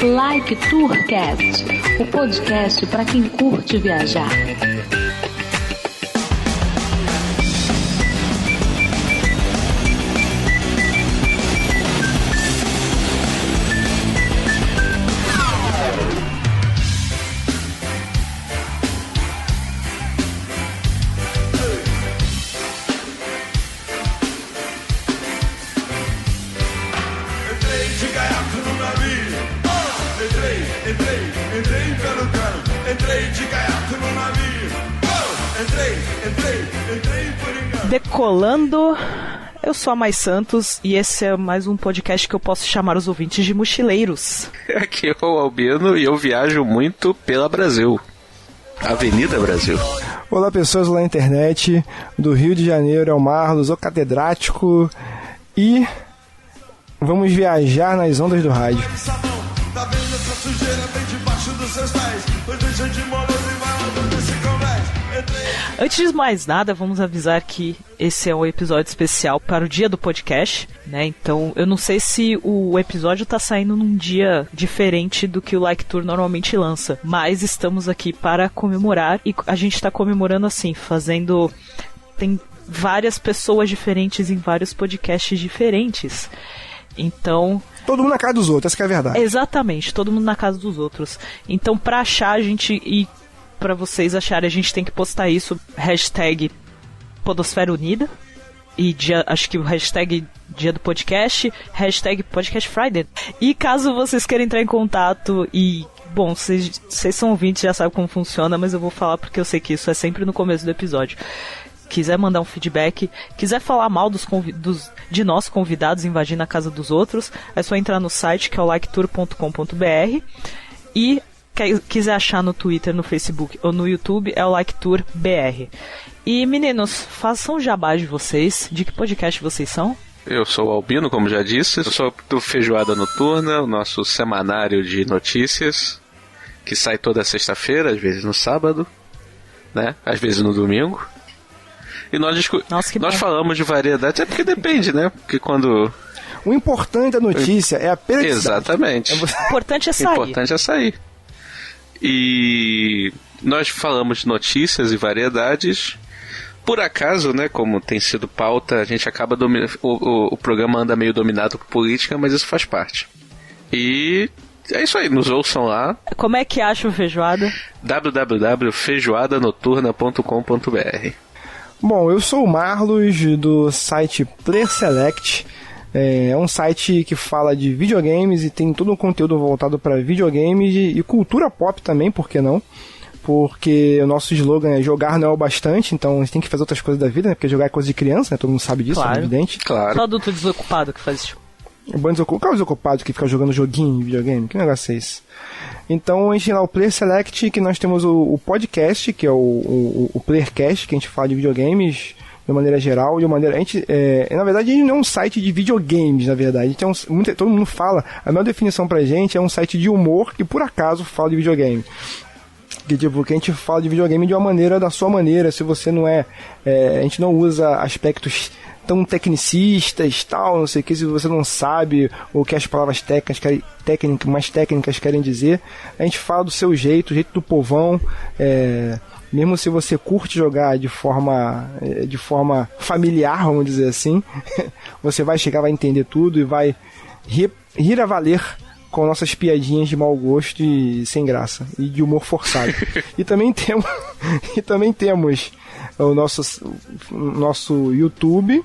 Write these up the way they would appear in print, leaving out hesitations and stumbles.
Like Tourcast, o podcast para quem curte viajar. Decolando, eu sou a Mais Santos e esse é mais um podcast que eu posso chamar os ouvintes de mochileiros. Aqui é o Albino e eu viajo muito pela Brasil, Avenida Brasil. Olá pessoas lá na internet, do Rio de Janeiro, é o Marlos, o catedrático, e vamos viajar nas ondas do rádio. Tá vendo essa sujeira bem debaixo dos seus pés? Pois deixa de moleza e vai lá desse convés. Antes de mais nada, vamos avisar que esse é um episódio especial para o dia do podcast, né? Então, eu não sei se o episódio tá saindo num dia diferente do que o Like Tour normalmente lança, mas estamos aqui para comemorar e a gente tá comemorando assim, fazendo... Tem várias pessoas diferentes em vários podcasts diferentes. Então... Todo mundo na casa dos outros, essa que é a verdade. Exatamente, todo mundo na casa dos outros. Então, pra achar a gente e pra vocês acharem, a gente tem que postar isso, hashtag Podosfera Unida, e acho que o hashtag dia do podcast, hashtag Podcast Friday. E caso vocês queiram entrar em contato e... Bom, vocês são ouvintes, já sabem como funciona, mas eu vou falar porque eu sei que isso é sempre no começo do episódio. Quiser mandar um feedback, quiser falar mal de nós convidados invadindo a casa dos outros, é só entrar no site que é o liketour.com.br e quiser achar no Twitter, no Facebook ou no YouTube é o LikeTourBR. E meninos, façam um jabá de vocês, de que podcast vocês são? Eu sou o Albino, como já disse, eu sou do Feijoada Noturna, o nosso semanário de notícias, que sai toda sexta-feira, às vezes no sábado, né? Às vezes no domingo. E nós falamos de variedade, é porque depende, né? Porque quando... O importante da notícia é a periodicidade. Exatamente. O importante é sair. O importante é sair. E nós falamos de notícias e variedades. Por acaso, né, como tem sido pauta, a gente acaba o programa anda meio dominado por política, mas isso faz parte. E é isso aí, nos ouçam lá. Como é que acha o Feijoada? www.feijoadanoturna.com.br. Bom, eu sou o Marlos, do site Player Select. É um site que fala de videogames e tem todo um conteúdo voltado para videogames e cultura pop também, por que não? Porque o nosso slogan é jogar não é o bastante, então a gente tem que fazer outras coisas da vida, né? Porque jogar é coisa de criança, né? Todo mundo sabe disso, claro. É evidente. Claro. Só adulto desocupado que faz isso. Qual é o desocupado que fica jogando joguinho em videogame? Que negócio é esse? Então a gente tem lá o Player Select, que nós temos o podcast, que é o Playercast, que a gente fala de videogames de maneira geral, na verdade a gente não é um site de videogames, na verdade, a gente todo mundo fala, a melhor definição pra gente é um site de humor que por acaso fala de videogame. Que a gente fala de videogame de uma maneira, da sua maneira, se você não a gente não usa aspectos tão tecnicistas, tal, não sei o que, se você não sabe o que as palavras mais técnicas querem dizer, a gente fala do seu jeito, o jeito do povão, mesmo se você curte jogar de forma familiar, vamos dizer assim, você vai chegar, vai entender tudo e vai rir a valer com nossas piadinhas de mau gosto e sem graça, e de humor forçado. E também temos o nosso YouTube,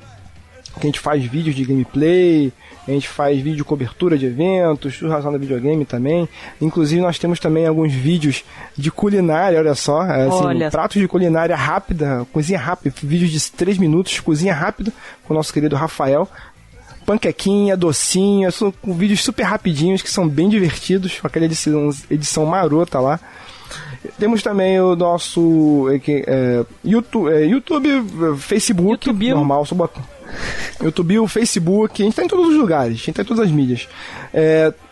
que a gente faz vídeos de gameplay, a gente faz vídeo de cobertura de eventos, tudo relacionado a videogame também. Inclusive nós temos também alguns vídeos de culinária, olha só, pratos de culinária rápida, cozinha rápida, vídeos de 3 minutos, cozinha rápida, com o nosso querido Rafael. Panquequinha, docinho, com vídeos super rapidinhos que são bem divertidos, com aquela edição marota lá. Temos também o nosso YouTube, Facebook, YouTube. normal, YouTube, o Facebook, a gente tá em todos os lugares, a gente tá em todas as mídias.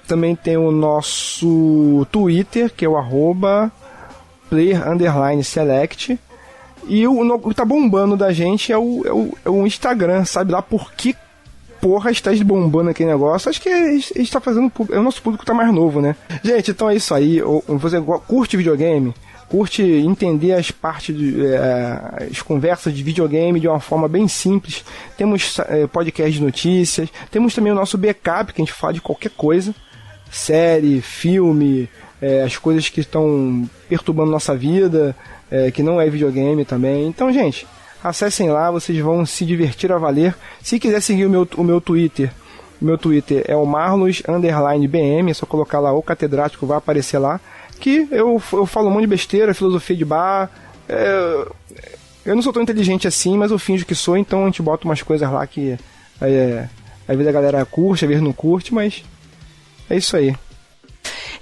Também tem o nosso Twitter, que é o @player_select. E o que tá bombando da gente é o Instagram, sabe lá por que porra está bombando aquele negócio. Acho que a gente tá fazendo, o nosso público tá mais novo, né? Gente, então é isso aí. Você curte videogame? Curte entender as partes, as conversas de videogame de uma forma bem simples. Temos podcast de notícias, temos também o nosso backup, que a gente fala de qualquer coisa, série, filme, as coisas que estão perturbando nossa vida, que não é videogame também. Então, gente, acessem lá, vocês vão se divertir a valer. Se quiser seguir o meu Twitter, é o Marlos_BM, é só colocar lá o catedrático, vai aparecer lá. Que eu falo um monte de besteira, filosofia de bar. Eu não sou tão inteligente assim, mas eu finjo que sou, então a gente bota umas coisas lá que às vezes a galera curte, às vezes não curte, mas é isso aí.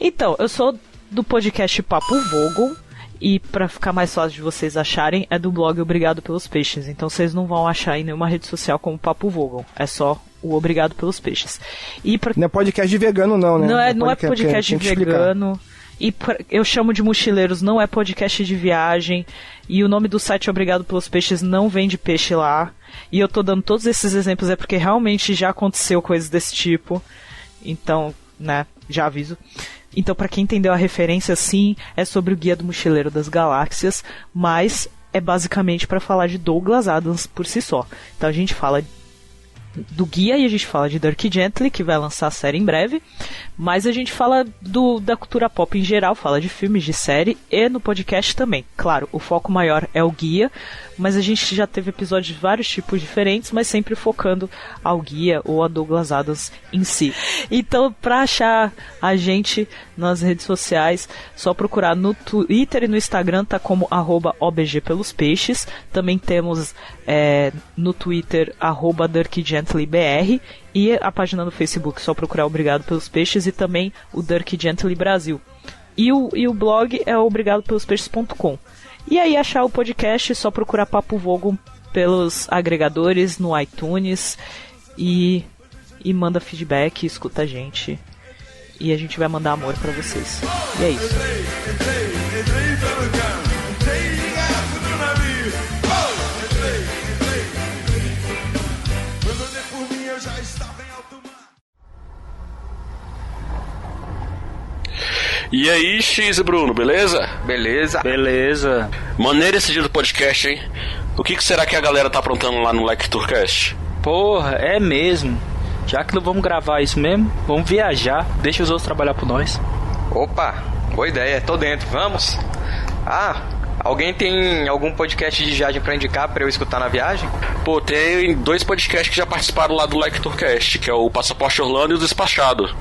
Então, eu sou do podcast Papo Vogel, e pra ficar mais fácil de vocês acharem, é do blog Obrigado Pelos Peixes. Então vocês não vão achar em nenhuma rede social como Papo Vogel, é só o Obrigado Pelos Peixes. Não é podcast de vegano não, né? Não é podcast de vegano. E eu chamo de mochileiros, não é podcast de viagem. E o nome do site Obrigado Pelos Peixes não vende peixe lá. E eu tô dando todos esses exemplos porque realmente já aconteceu coisas desse tipo. Então, né, já aviso. Então, pra quem entendeu a referência, sim, é sobre o Guia do Mochileiro das Galáxias. Mas é basicamente pra falar de Douglas Adams por si só. Então a gente fala do guia e a gente fala de Dirk Gently, que vai lançar a série em breve, mas a gente fala da cultura pop em geral, fala de filmes, de série e no podcast também. Claro, o foco maior é o guia, mas a gente já teve episódios de vários tipos diferentes, mas sempre focando ao guia ou a Douglas Adams em si. Então, pra achar a gente nas redes sociais, só procurar no Twitter e no Instagram, tá como @OBGPelosPeixes. Também temos no Twitter @DirkGentlyBR e a página no Facebook, só procurar Obrigado Pelos Peixes e também o Dirk Gently Brasil. E o blog é obrigadopelospeixes.com. E aí achar o podcast, só procurar Papo Vogel pelos agregadores no iTunes e manda feedback, escuta a gente. E a gente vai mandar amor pra vocês. E é isso. E aí, X e Bruno, beleza? Beleza. Maneiro esse dia do podcast, hein? O que será que a galera tá aprontando lá no LectureCast? Porra, é mesmo. Já que não vamos gravar isso mesmo, vamos viajar. Deixa os outros trabalhar por nós. Opa, boa ideia, tô dentro, vamos? Alguém tem algum podcast de viagem pra indicar pra eu escutar na viagem? Pô, tem 2 podcasts que já participaram lá do LectureCast, que é o Passaporte Orlando e o Despachado.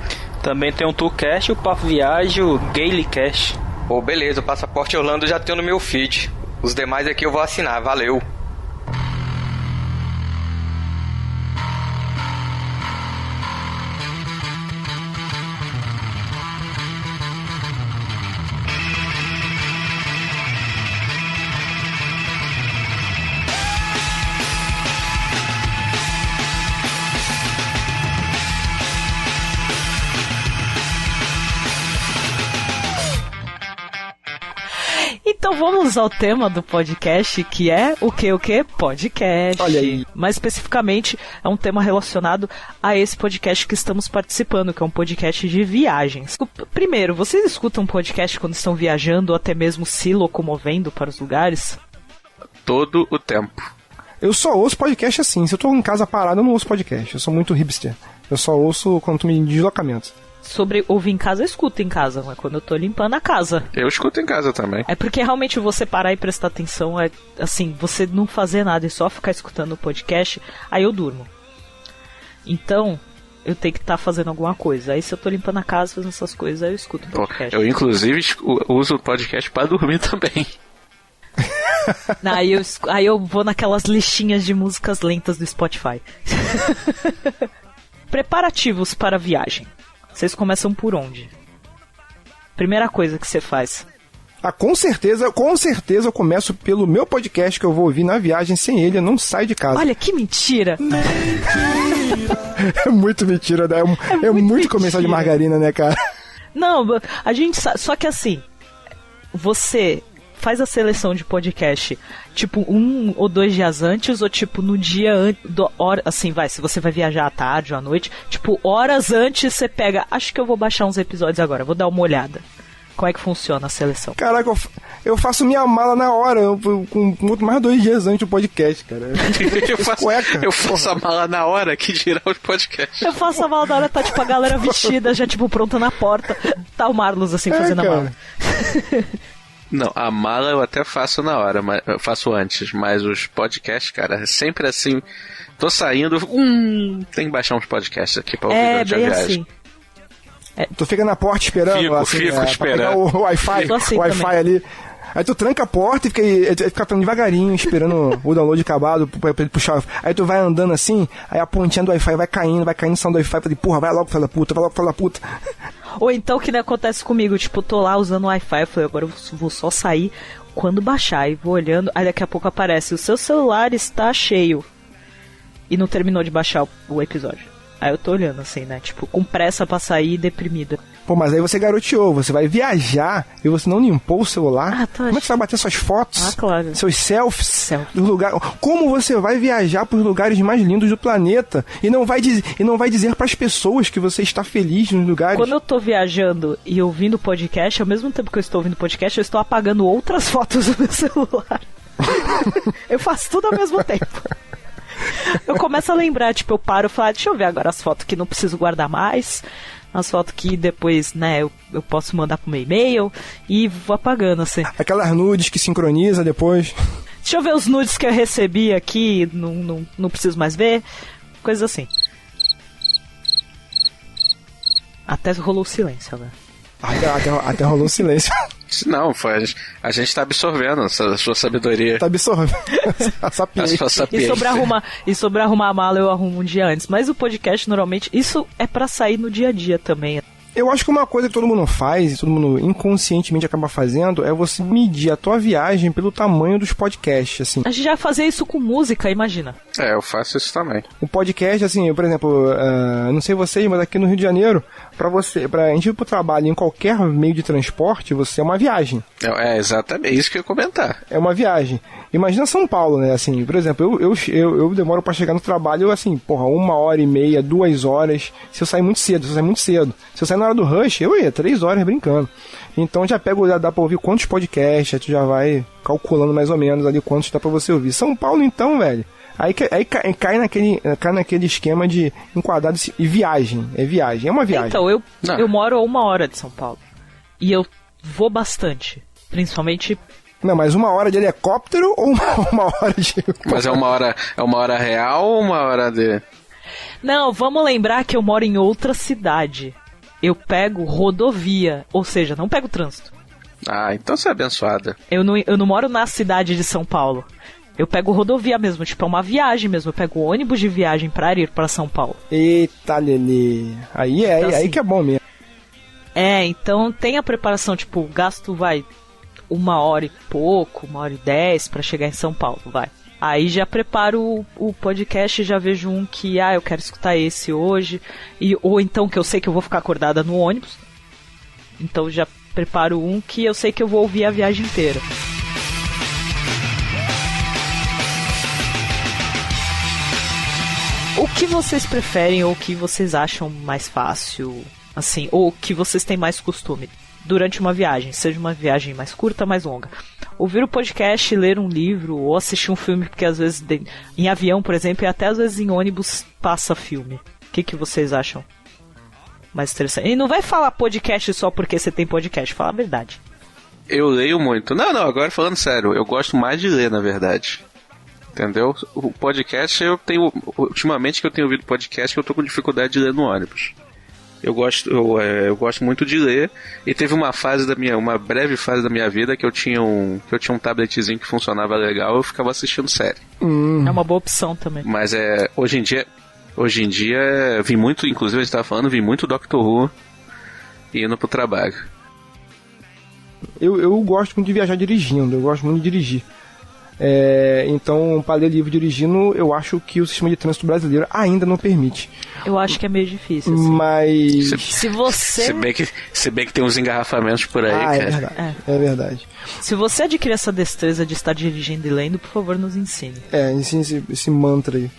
Também tem o Tourcast, o Papo Viagem, o Gailycast. Pô, beleza, o Passaporte Orlando já tenho no meu feed. Os demais aqui eu vou assinar, valeu. Então vamos ao tema do podcast, que é o que? Podcast. Olha aí. Mais especificamente, é um tema relacionado a esse podcast que estamos participando, que é um podcast de viagens. Primeiro, vocês escutam podcast quando estão viajando ou até mesmo se locomovendo para os lugares? Todo o tempo. Eu só ouço podcast assim. Se eu tô em casa parado, eu não ouço podcast. Eu sou muito hipster. Eu só ouço quando tô em deslocamento. Sobre ouvir em casa, eu escuto em casa, mas quando eu tô limpando a casa. Eu escuto em casa também. É porque realmente você parar e prestar atenção, é assim, você não fazer nada e só ficar escutando o podcast, aí eu durmo. Então, eu tenho que estar fazendo alguma coisa. Aí se eu tô limpando a casa, fazendo essas coisas, aí eu escuto o podcast. Eu inclusive uso o podcast pra dormir também. Aí eu vou naquelas listinhas de músicas lentas do Spotify. Preparativos para a viagem. Vocês começam por onde? Primeira coisa que você faz. Com certeza eu começo pelo meu podcast que eu vou ouvir na viagem. Sem ele eu não saio de casa. Olha, que mentira! É muito mentira, né? É muito comercial de margarina, né, cara? Não, a gente sabe, só que assim, você faz a seleção de podcast, tipo, 1 ou 2 dias antes, ou tipo, no dia assim, se você vai viajar à tarde ou à noite, tipo, horas antes você pega, acho que eu vou baixar uns episódios agora, vou dar uma olhada. Como é que funciona a seleção? Caraca, eu faço minha mala na hora, com muito mais 2 dias antes do podcast, cara. eu faço a mala na hora, que dirá os podcasts. Eu faço a mala na hora, tá tipo a galera vestida, já tipo pronta na porta. Tá o Marlos assim, fazendo cara. a mala. Não, a mala eu até faço na hora, mas eu faço antes, mas os podcasts, cara, é sempre assim, tô saindo, tem que baixar uns podcasts aqui pra ouvir durante a viagem. Assim. Tu fica na porta esperando, fico esperando. pra pegar o Wi-Fi, assim ali. Aí tu tranca a porta e fica devagarinho, esperando o download acabado pra ele puxar. Aí tu vai andando assim, aí a pontinha do Wi-Fi vai caindo o som do Wi-Fi, falei, porra, vai logo, filho da puta. Ou então o que nem acontece comigo, tipo, tô lá usando o Wi-Fi, eu falei, agora eu vou só sair quando baixar, e vou olhando, aí daqui a pouco aparece, o seu celular está cheio. E não terminou de baixar o episódio. Aí eu tô olhando assim, né, tipo, com pressa pra sair, deprimida. Pô, mas aí você garoteou, você vai viajar e você não limpou o celular. Tá. Como é que você vai bater suas fotos? Claro. Seus selfies dos lugares. Como você vai viajar pros lugares mais lindos do planeta e não vai dizer pras pessoas que você está feliz nos lugares? Quando eu tô viajando e ouvindo podcast, ao mesmo tempo que eu estou ouvindo podcast, eu estou apagando outras fotos do meu celular. Eu faço tudo ao mesmo tempo. Eu começo a lembrar, tipo, eu paro e falo, deixa eu ver agora as fotos que não preciso guardar mais, as fotos que depois, né, eu posso mandar pro meu e-mail, e vou apagando, assim. Aquelas nudes que sincroniza depois. Deixa eu ver os nudes que eu recebi aqui, não preciso mais ver, coisas assim. Até rolou silêncio, né? Até rolou silêncio. Não, a gente tá absorvendo a sua sabedoria. Tá absorvendo a sapiência. E sobre arrumar a mala, eu arrumo um dia antes. Mas o podcast, normalmente, isso é pra sair no dia a dia também. Eu acho que uma coisa que todo mundo faz, e todo mundo inconscientemente acaba fazendo, é você medir a tua viagem pelo tamanho dos podcasts, assim. A gente já fazia isso com música, imagina. Eu faço isso também. O podcast, assim, por exemplo, não sei vocês, mas aqui no Rio de Janeiro, pra gente ir pro trabalho em qualquer meio de transporte, você é uma viagem. É exatamente isso que eu ia comentar. É uma viagem. Imagina São Paulo, né, assim, por exemplo, eu demoro pra chegar no trabalho, assim, 1h30, 2 horas, se eu sair muito cedo. Se eu sair na hora do rush, eu ia 3 horas brincando. Então já dá pra ouvir quantos podcasts, aí tu já vai calculando mais ou menos ali quantos dá pra você ouvir. São Paulo, então, velho, aí cai naquele esquema de enquadrado e viagem. É uma viagem. Então, eu moro a 1 hora de São Paulo. E eu vou bastante. Principalmente... Não, mas 1 hora de helicóptero ou uma hora de... Mas é uma hora real ou 1 hora de... Não, vamos lembrar que eu moro em outra cidade. Eu pego rodovia, ou seja, não pego trânsito. Ah, então você é abençoada. Eu não moro na cidade de São Paulo. Eu pego rodovia mesmo, tipo, é uma viagem mesmo. Eu pego ônibus de viagem pra ir pra São Paulo. Eita, Lelê. Aí então, assim, aí que é bom mesmo. Então tem a preparação, tipo, gasto 1 hora e pouco, 1h10 pra chegar em São Paulo, vai. Aí já preparo o podcast e já vejo um que, eu quero escutar esse hoje. Ou então que eu sei que eu vou ficar acordada no ônibus. Então já preparo um que eu sei que eu vou ouvir a viagem inteira. O que vocês preferem ou o que vocês acham mais fácil, assim, ou o que vocês têm mais costume durante uma viagem, seja uma viagem mais curta, mais longa? Ouvir o podcast, ler um livro ou assistir um filme, porque às vezes em avião, por exemplo, e até às vezes em ônibus passa filme. O que vocês acham mais interessante? E não vai falar podcast só porque você tem podcast, fala a verdade. Eu leio muito. Não, agora falando sério, eu gosto mais de ler, na verdade. Entendeu? O podcast, ultimamente que eu tenho ouvido podcast, eu tô com dificuldade de ler no ônibus. Eu gosto muito de ler. E teve uma breve fase da minha vida que eu tinha um tabletzinho que funcionava legal, eu ficava assistindo série. É uma boa opção também. Mas hoje em dia vi muito, inclusive a gente tava falando, vi muito Doctor Who indo pro trabalho. Eu gosto muito de viajar dirigindo, eu gosto muito de dirigir. Então, para ler livro dirigindo, eu acho que o sistema de trânsito brasileiro ainda não permite. Eu acho que é meio difícil, assim. Mas... Se você... Se bem que tem uns engarrafamentos por aí, cara. É verdade. É verdade. Se você adquirir essa destreza de estar dirigindo e lendo, por favor, nos ensine. Ensine esse mantra aí.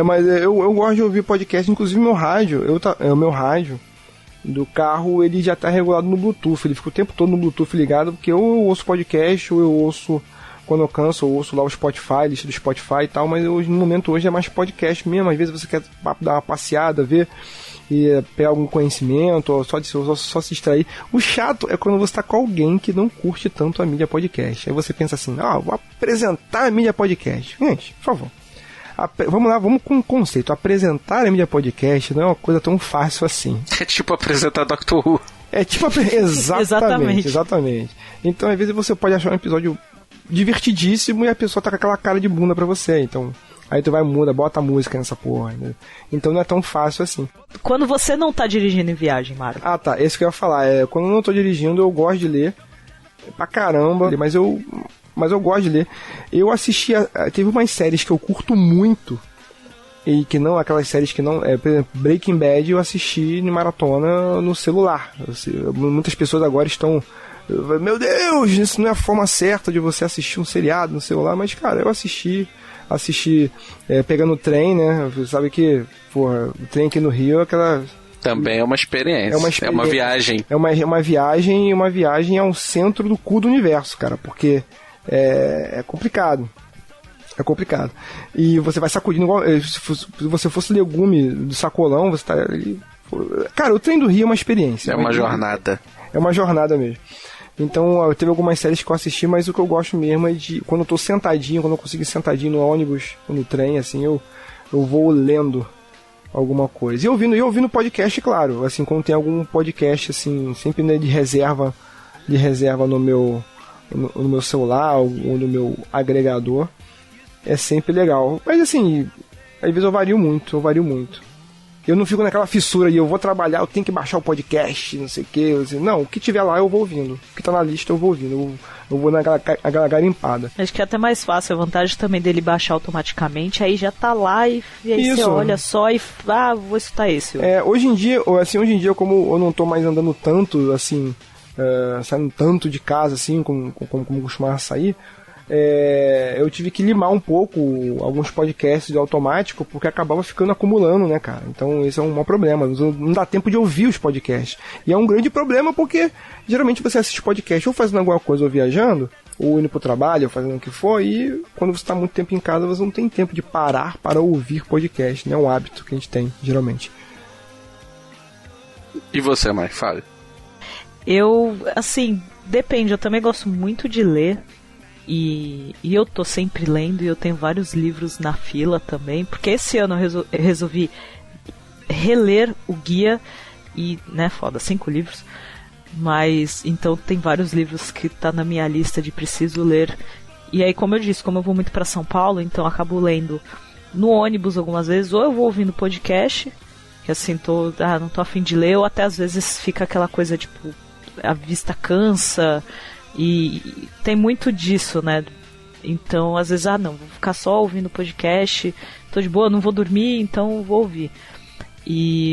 Mas eu gosto de ouvir podcast, inclusive meu rádio, o meu rádio do carro, ele já tá regulado no Bluetooth, ele fica o tempo todo no Bluetooth ligado, porque ou eu ouço podcast, ou eu ouço, quando eu canso, eu ouço lá o Spotify, lista do Spotify e tal, mas no momento hoje é mais podcast mesmo, às vezes você quer dar uma passeada, ver, e pegar algum conhecimento, ou só se distrair. O chato é quando você tá com alguém que não curte tanto a mídia podcast, aí você pensa assim, vou apresentar a mídia podcast. Gente, por favor. Vamos com um conceito. Apresentar a mídia podcast não é uma coisa tão fácil assim. É tipo apresentar Dr. Who. É tipo exatamente. Então, às vezes, você pode achar um episódio divertidíssimo e a pessoa tá com aquela cara de bunda pra você. Então, aí tu muda, bota a música nessa porra. Né? Então não é tão fácil assim. Quando você não tá dirigindo em viagem, Mário. Tá. Esse que eu ia falar. Quando eu não tô dirigindo, eu gosto de ler. Pra caramba. Mas eu gosto de ler. Eu assisti teve umas séries que eu curto muito, e que não, aquelas séries que não... por exemplo, Breaking Bad eu assisti em maratona no celular. Muitas pessoas agora estão... Meu Deus, isso não é a forma certa de você assistir um seriado no celular. Mas, cara, eu assisti pegando o trem, né? Você sabe que, porra, o trem aqui no Rio é aquela... Também é uma experiência. É uma viagem. É uma viagem ao centro do cu do universo, cara. Porque... É complicado. E você vai sacudindo igual. Se você fosse legume do sacolão, você tá ali. Cara, o trem do Rio é uma experiência. É uma jornada. É uma jornada mesmo. Então, teve algumas séries que eu assisti, mas o que eu gosto mesmo é de. Quando eu tô sentadinho, quando eu consigo ir sentadinho no ônibus, no trem, assim, eu vou lendo alguma coisa. E ouvindo podcast, claro. Assim, quando tem algum podcast, assim, sempre, né, de reserva no meu celular ou no meu agregador, é sempre legal. Mas assim, às vezes eu vario muito. Eu não fico naquela fissura de eu vou trabalhar, eu tenho que baixar o podcast, não sei o que. Não, o que tiver lá eu vou ouvindo. O que tá na lista eu vou ouvindo. Eu vou naquela garimpada. Acho que é até mais fácil. A vantagem também dele baixar automaticamente, aí já tá lá e aí isso. Você olha só e vou escutar esse. Hoje em dia, como eu não tô mais andando tanto, assim... saindo tanto de casa assim como costumava sair, eu tive que limar um pouco alguns podcasts de automático, porque acabava ficando acumulando, né, cara? Então esse é um maior problema, não dá tempo de ouvir os podcasts, e é um grande problema porque geralmente você assiste podcast ou fazendo alguma coisa ou viajando, ou indo pro trabalho, ou fazendo o que for, e quando você tá muito tempo em casa você não tem tempo de parar para ouvir podcast, né? É um hábito que a gente tem, geralmente. E você, Mai? Fale. Eu, assim, depende, eu também gosto muito de ler e eu tô sempre lendo e eu tenho vários livros na fila também, porque esse ano eu resolvi reler o guia e, né, 5 livros, mas então tem vários livros que tá na minha lista de preciso ler, e aí, como eu disse, como eu vou muito pra São Paulo, então eu acabo lendo no ônibus algumas vezes, ou eu vou ouvindo podcast, que assim, não tô a fim de ler, ou até às vezes fica aquela coisa tipo, a vista cansa, e tem muito disso, né? Então, às vezes, não, vou ficar só ouvindo podcast, tô de boa, não vou dormir, então vou ouvir.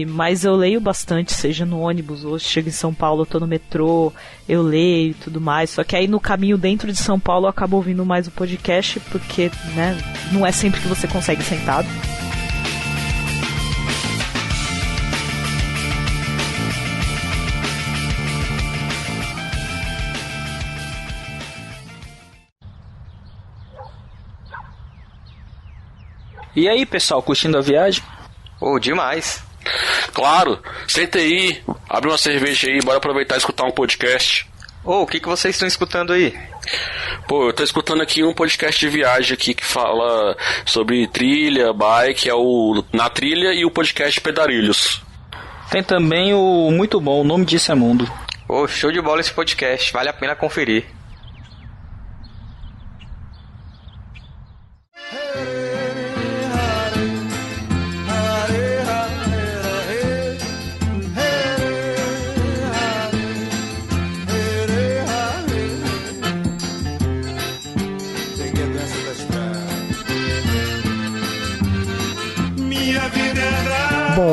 Mas eu leio bastante, seja no ônibus, ou chego em São Paulo, eu tô no metrô, eu leio e tudo mais, só que aí no caminho dentro de São Paulo eu acabo ouvindo mais o podcast, porque, né, não é sempre que você consegue sentado. E aí, pessoal, curtindo a viagem? Demais. Claro, senta aí, abre uma cerveja aí, bora aproveitar e escutar um podcast. O que vocês estão escutando aí? Eu tô escutando aqui um podcast de viagem aqui que fala sobre trilha, bike, é o Na Trilha, e o podcast Pedarilhos. Tem também o muito bom, o nome disso é Mundo. Show de bola esse podcast, vale a pena conferir.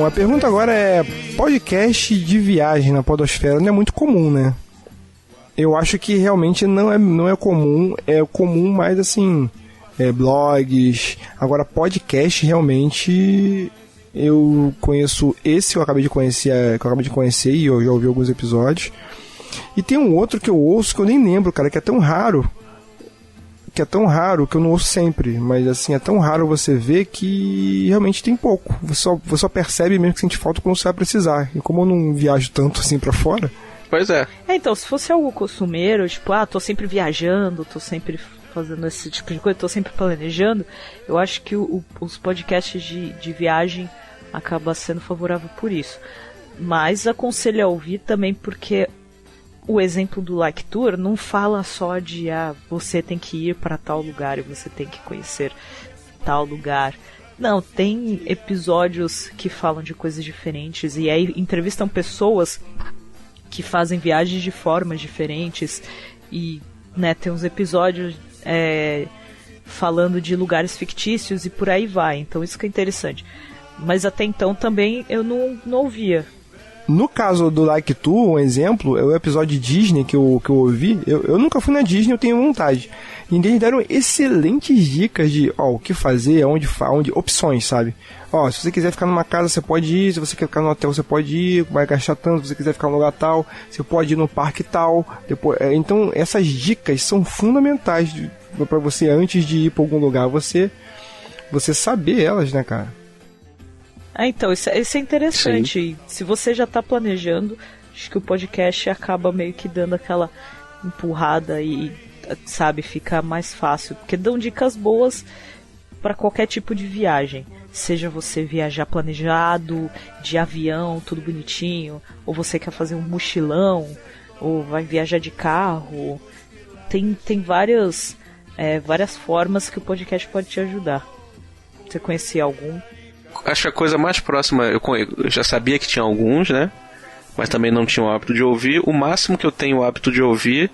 Bom, a pergunta agora é: podcast de viagem na podosfera não é muito comum, né? Eu acho que realmente não é comum mais assim, blogs. Agora, podcast realmente eu conheço esse que eu acabei de conhecer e eu já ouvi alguns episódios. E tem um outro que eu ouço que eu nem lembro, cara, que é tão raro que eu não ouço sempre, mas assim, é tão raro você ver que realmente tem pouco. Você só percebe mesmo que sente falta quando você vai precisar. E como eu não viajo tanto assim pra fora... Pois é. Então, se fosse algo costumeiro, tipo, tô sempre viajando, tô sempre fazendo esse tipo de coisa, tô sempre planejando, eu acho que os podcasts de viagem acabam sendo favorável por isso. Mas aconselho a ouvir também porque o exemplo do Like Tour não fala só de você tem que ir para tal lugar e você tem que conhecer tal lugar. Não, tem episódios que falam de coisas diferentes e aí entrevistam pessoas que fazem viagens de formas diferentes e, né, tem uns episódios falando de lugares fictícios e por aí vai. Então isso que é interessante. Mas até então também eu não ouvia. No caso do Like Tu, um exemplo, é o episódio de Disney que eu ouvi. Eu nunca fui na Disney, eu tenho vontade. E eles deram excelentes dicas de o que fazer, onde opções, sabe? Se você quiser ficar numa casa, você pode ir. Se você quer ficar no hotel, você pode ir. Vai gastar tanto. Se você quiser ficar num lugar tal, você pode ir no parque tal. Depois, então, essas dicas são fundamentais para você, antes de ir para algum lugar, você saber elas, né, cara? Então, isso é interessante. Sim. Se você já tá planejando, acho que o podcast acaba meio que dando aquela empurrada e, sabe, fica mais fácil. Porque dão dicas boas para qualquer tipo de viagem. Seja você viajar planejado, de avião, tudo bonitinho, ou você quer fazer um mochilão, ou vai viajar de carro. Tem várias formas que o podcast pode te ajudar. Você conhecia algum? Acho que a coisa mais próxima, eu já sabia que tinha alguns, né? Mas também não tinha o hábito de ouvir. O máximo que eu tenho o hábito de ouvir,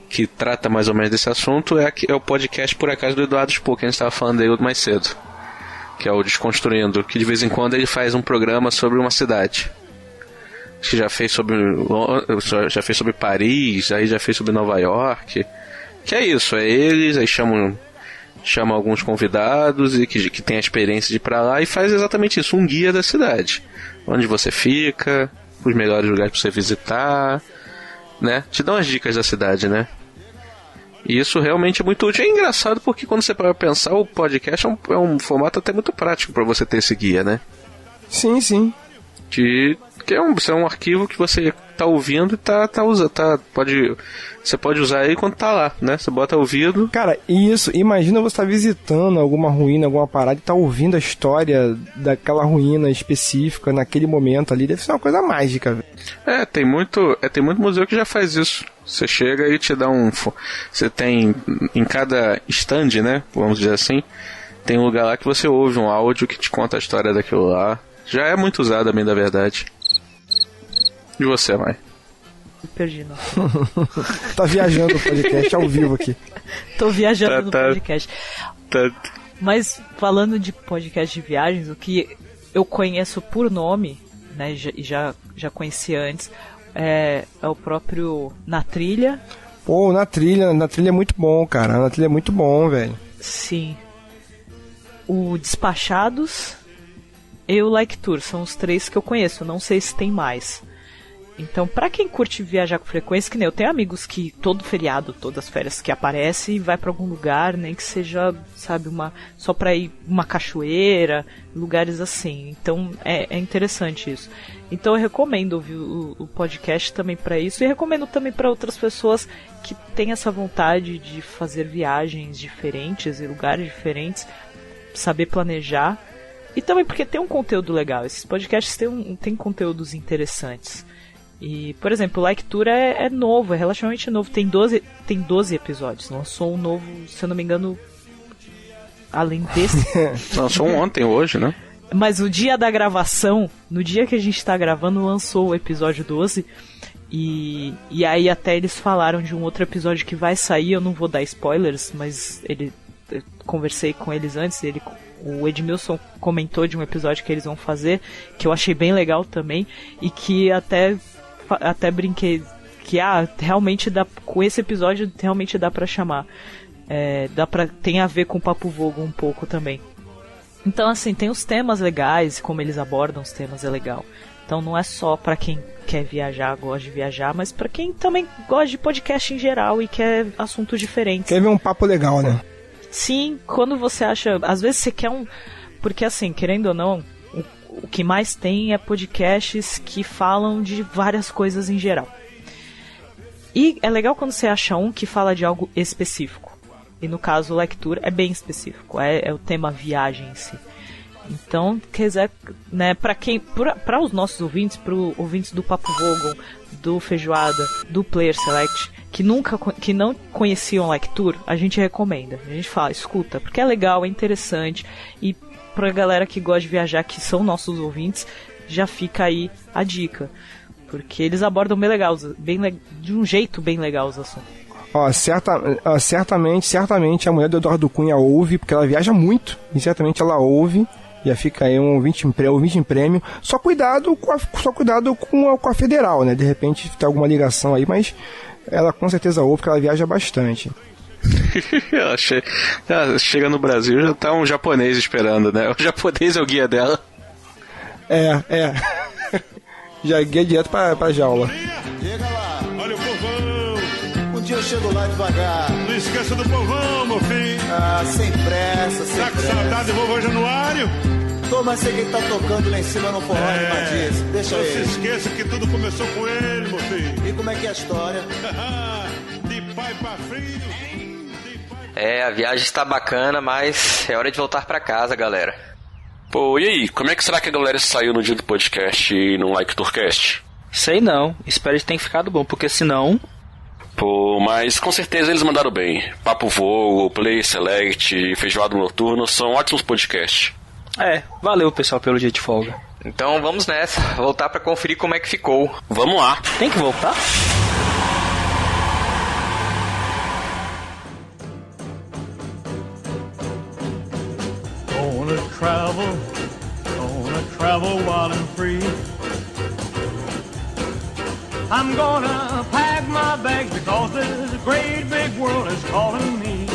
que trata mais ou menos desse assunto, é o podcast, por acaso, do Eduardo Spoh, que a gente estava falando dele mais cedo. Que é o Desconstruindo, que de vez em quando ele faz um programa sobre uma cidade. Acho que já fez sobre Paris, aí já fez sobre Nova York. Que é isso, eles, aí chama alguns convidados e que tem a experiência de ir pra lá e faz exatamente isso, um guia da cidade. Onde você fica, os melhores lugares pra você visitar, né? Te dá umas dicas da cidade, né? E isso realmente é muito útil. É engraçado porque quando você para pensar, o podcast é um formato até muito prático pra você ter esse guia, né? Sim, sim. Que é um arquivo que você tá ouvindo e você pode usar ele quando tá lá, né? Você bota ouvido. Cara, isso, imagina você tá visitando alguma ruína, alguma parada e tá ouvindo a história daquela ruína específica naquele momento ali, deve ser uma coisa mágica, velho. Tem muito museu que já faz isso. Você chega e te dá você tem em cada stand, né? Vamos dizer assim, tem um lugar lá que você ouve um áudio que te conta a história daquilo lá. Já é muito usado, bem da verdade. E você, Mai? Me perdi, não. Tá viajando no podcast ao vivo aqui. Tô viajando no podcast. Mas falando de podcast de viagens, o que eu conheço por nome, né, já conheci antes, é o próprio Na Trilha. Pô, Na Trilha é muito bom, cara. Na Trilha é muito bom, velho. Sim. O Despachados e o Like Tour são os três que eu conheço. Não sei se tem mais. Então, pra quem curte viajar com frequência, que nem eu tenho amigos que todo feriado, todas as férias que aparece, vai pra algum lugar, nem que seja, sabe, só pra ir uma cachoeira, lugares assim. Então, é interessante isso. Então, eu recomendo ouvir o podcast também pra isso e recomendo também pra outras pessoas que têm essa vontade de fazer viagens diferentes e lugares diferentes, saber planejar. E também porque tem um conteúdo legal. Esses podcasts têm conteúdos interessantes. E, por exemplo, o Like Tour é novo, é relativamente novo. Tem 12 episódios. Lançou um novo, se eu não me engano, além desse. Lançou ontem, hoje, né? Mas o dia da gravação, no dia que a gente tá gravando, lançou o episódio 12. E aí até eles falaram de um outro episódio que vai sair. Eu não vou dar spoilers, mas ele conversei com eles antes, o Edmilson comentou de um episódio que eles vão fazer, que eu achei bem legal também, e que até brinquei que realmente dá, com esse episódio realmente dá pra chamar. Tem a ver com o Papo Vogo um pouco também. Então, assim, tem os temas legais, como eles abordam os temas é legal. Então não é só pra quem quer viajar, gosta de viajar, mas pra quem também gosta de podcast em geral e quer assuntos diferentes. Quer ver um papo legal, né? Sim, quando você acha... Às vezes você quer um... Porque, assim, querendo ou não, o que mais tem é podcasts que falam de várias coisas em geral. E é legal quando você acha um que fala de algo específico. E no caso, o Lectura é bem específico. É o tema viagem em si. Então, quiser, né, para os nossos ouvintes, para os ouvintes do Papo Vogon, do Feijoada, do Player Select, que não conheciam Lecture, a gente recomenda. A gente fala, escuta, porque é legal, é interessante. E pra galera que gosta de viajar, que são nossos ouvintes, já fica aí a dica. Porque eles abordam de um jeito bem legal os assuntos. Certamente a mulher do Eduardo Cunha ouve, porque ela viaja muito, e certamente ela ouve. Já fica aí um ouvinte em prêmio. Só cuidado com a federal, né? De repente tem alguma ligação aí, mas ela com certeza ouve, porque ela viaja bastante. Chega no Brasil, já tá um japonês esperando, né? O japonês é o guia dela. Já guia direto pra jaula. Chega lá, olha o povão. Um dia eu chego lá devagar. Não esqueça do povão, meu filho. Sem pressa, sem pressa. Tá com saudade do vovô Januário? Tô, mas sei que ele tá tocando lá em cima no forró de Matias. Deixa ele. Não se esqueça que tudo começou com ele, meu filho. E como é que é a história? De pai pra filho. A viagem está bacana, mas é hora de voltar pra casa, galera. Pô, e aí? Como é que será que a galera saiu no dia do podcast e no Lecturcast? Sei não. Espero que tenha ficado bom, porque senão... Pô, mas com certeza eles mandaram bem. Papo Vogo, Play Select, Feijoada Noturno são ótimos podcasts. Valeu pessoal pelo dia de folga. Então vamos nessa, voltar pra conferir como é que ficou. Vamos lá. Tem que voltar? Gonna travel wild and free. I'm gonna pack my bags because this great big world is calling me.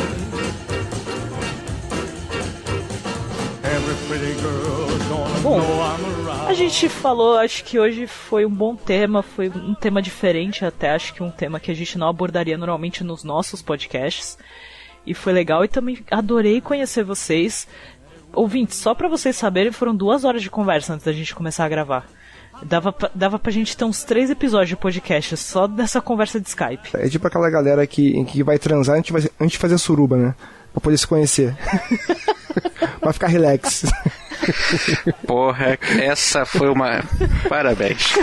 Every pretty girl is gonna know I'm around. A gente falou, acho que hoje foi um bom tema, foi um tema diferente até, acho que um tema que a gente não abordaria normalmente nos nossos podcasts. E foi legal e também adorei conhecer vocês. Ouvintes, só pra vocês saberem, foram 2 horas de conversa antes da gente começar a gravar. Dava pra gente ter uns 3 episódios de podcast só dessa conversa de Skype. É tipo aquela galera que vai transar antes de fazer suruba, né? Pra poder se conhecer. Pra ficar relax. Porra, essa foi uma... Parabéns.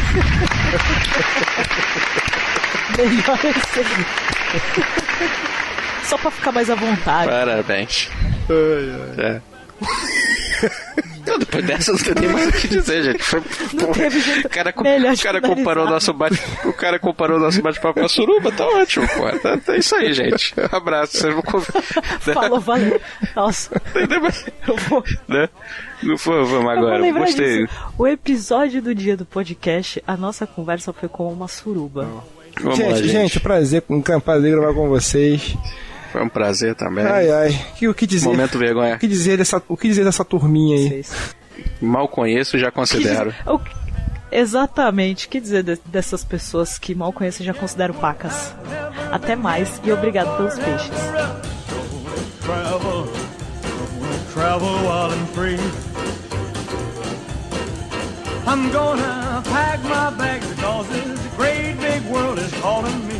Melhor assim. Só pra ficar mais à vontade. Parabéns. Não, depois dessa não tem nem mais o que dizer, gente. O cara comparou o nosso bate-papo com a suruba, tá ótimo, pô. É isso aí, gente. Um abraço. Vocês vão Falou, valeu. Nossa. Eu vou... Né? Vamos agora. Gostei. Disso. O episódio do dia do podcast, a nossa conversa foi com uma suruba. Gente, prazer gravar com vocês. Foi um prazer também. O que dizer? Momento vergonha. O que dizer dessa turminha aí? Mal conheço, já considero. Exatamente. O que dizer dessas pessoas que mal conheço e já considero pacas? Até mais e obrigado pelos peixes. Travel wild and free. I'm gonna pack my bags because this great big world is calling me.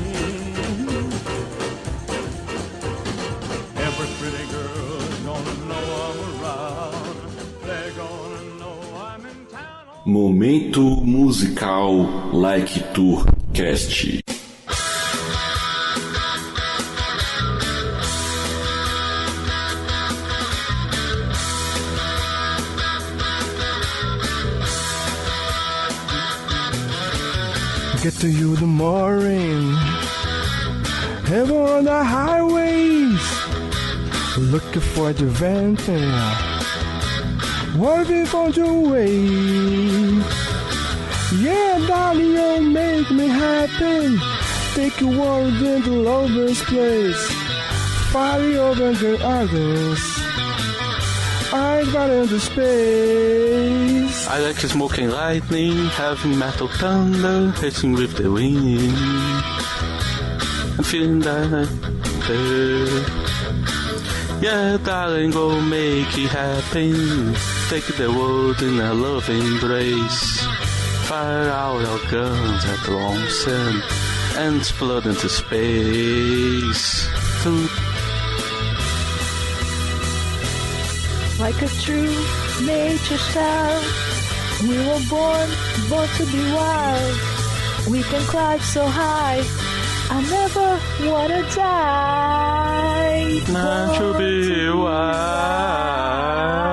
Every pretty girl is gonna know I'm around. They're gonna know I'm in town. Momento musical Lecturcast. Get to you the morning, heaven on the highways. looking for the adventure. What if on your way? Yeah, darling, you make me happy. Take your world into lover's place. Fire over the others. Eyes right into space. I like smoking lightning, having metal thunder, hitting with the wind. I'm feeling that. Yeah, darling, go make it happen. Take the world in a loving embrace. Fire out our guns at lonesome and explode into space. Like a true nature child, we were born to be wild. We can climb so high, I never wanna die. Not to be wild.